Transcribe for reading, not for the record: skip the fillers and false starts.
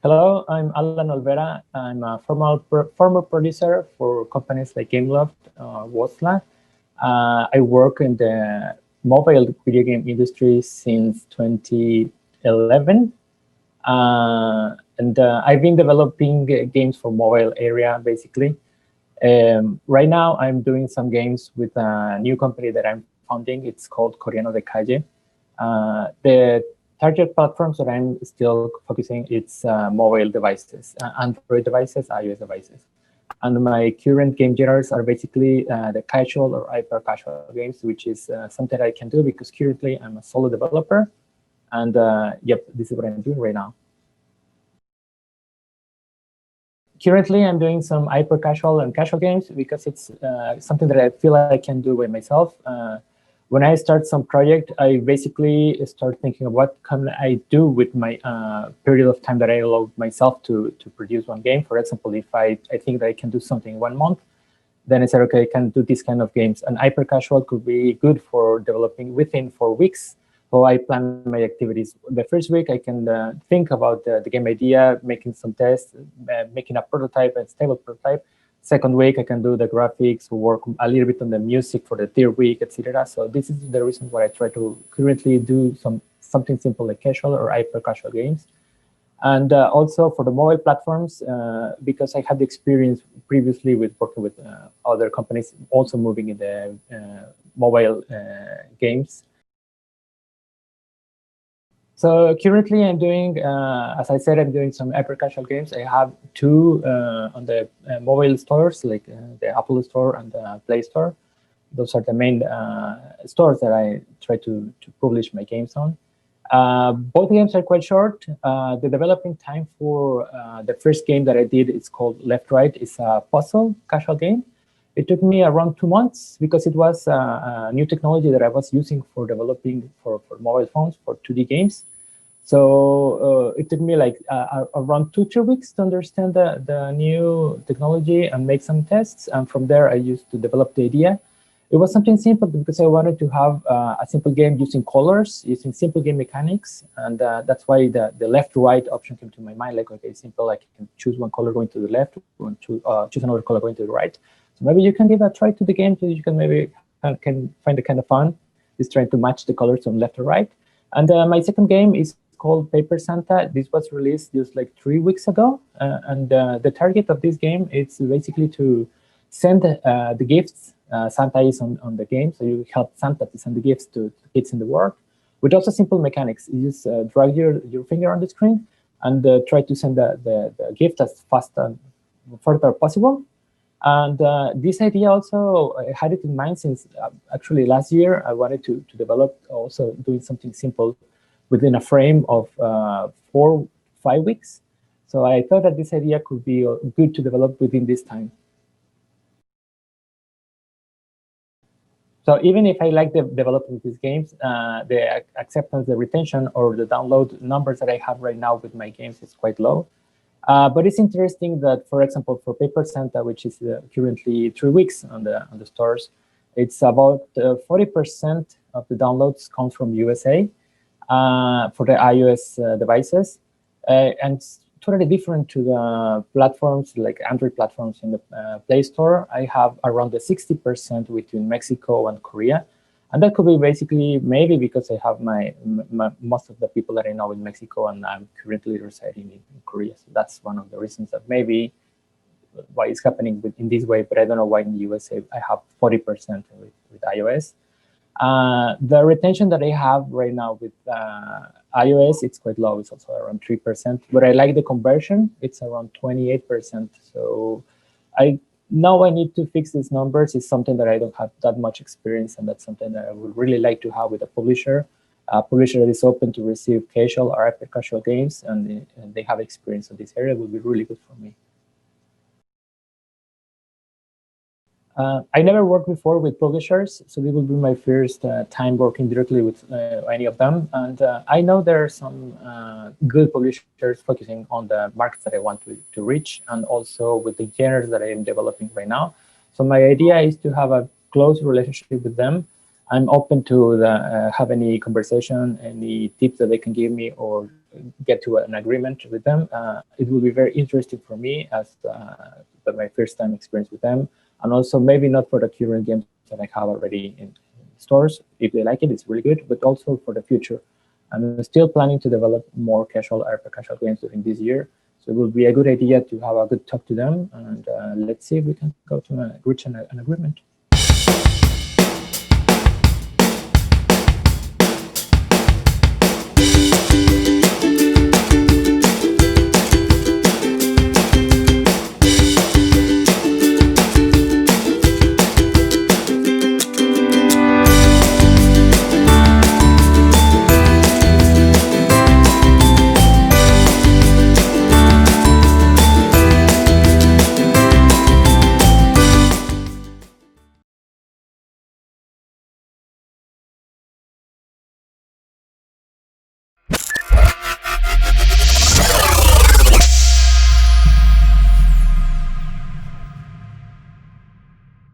Hello, I'm Alan Olvera. I'm a former producer for companies like Gameloft, Wasla. I work in the mobile video game industry since 2011. And I've been developing games for mobile area, basically. Right now, I'm doing some games with a new company that I'm founding. It's called Coreano de calle. The target platforms that I'm still focusing, it's mobile devices, Android devices, iOS devices. And my current game genres are basically the casual or hyper casual games, which is something I can do because currently I'm a solo developer. And yep, this is what I'm doing right now. Currently, I'm doing some hyper casual and casual games because it's something that I feel I can do by myself. When I start some project, I basically start thinking of what can I do with my period of time that I allow myself to produce one game. For example, if I think that I can do something in 1 month, then I said, okay, I can do this kind of games. And hyper casual could be good for developing within 4 weeks. So I plan my activities. The first week, I can think about the game idea, making some tests, making a prototype, a stable prototype. Second week, I can do the graphics, work a little bit on the music for the third week, etc. So this is the reason why I try to currently do something simple like casual or hyper casual games. And also for the mobile platforms, because I had the experience previously with working with other companies also moving in the mobile games. So currently I'm doing, as I said, I'm doing some hyper casual games. I have two on the mobile stores, like the Apple Store and the Play Store. Those are the main stores that I try to publish my games on. Both games are quite short. The developing time for the first game that I did is called Left Right. It's a puzzle casual game. It took me around 2 months because it was a new technology that I was using for developing for mobile phones for 2D games. So it took me like around 2-3 weeks to understand the new technology and make some tests. And from there, I used to develop the idea. It was something simple because I wanted to have a simple game using colors, using simple game mechanics. And that's why the left-right option came to my mind. Like, okay, simple, I can choose one color going to the left, and choose another color going to the right. So maybe you can give a try to the game so you can maybe can find it kind of fun, is trying to match the colors from left or right. And my second game is called Paper Santa. This was released just like 3 weeks ago. And the target of this game is basically to send the gifts. Santa is on the game, so you help Santa to send the gifts to kids in the world. With also simple mechanics, you just drag your finger on the screen and try to send the gift as fast and further possible. And this idea also, I had it in mind since actually last year. I wanted to develop also doing something simple within a frame of 4-5 weeks. So I thought that this idea could be good to develop within this time. So even if I like developing these games, the acceptance, the retention, or the download numbers that I have right now with my games is quite low. But it's interesting that, for example, for Paper Santa, which is currently 3 weeks on the stores, it's about 40% of the downloads come from USA for the iOS devices. And it's totally different to the platforms like Android platforms in the Play Store. I have around the 60% between Mexico and Korea. And that could be basically maybe because I have my most of the people that I know in Mexico, and I'm currently residing in Korea. So that's one of the reasons that maybe why it's happening in this way. But I don't know why in the USA I have 40% with iOS. The retention that I have right now with iOS, it's quite low. It's also around 3%. But I like the conversion. It's around 28%. So now I need to fix these numbers. It's something that I don't have that much experience, and that's something that I would really like to have with a publisher. A publisher that is open to receive casual or hyper casual games, and they have experience in this area would be really good for me. I never worked before with publishers, so this will be my first time working directly with any of them. And I know there are some good publishers focusing on the markets that I want to reach, and also with the genres that I am developing right now. So my idea is to have a close relationship with them. I'm open to have any conversation, any tips that they can give me, or get to an agreement with them. It will be very interesting for me as my first time experience with them, and also maybe not for the current games that I have already in stores. If they like it, it's really good, but also for the future. I'm still planning to develop more casual hyper casual games during this year. So it will be a good idea to have a good talk to them, and let's see if we can go to reach an agreement.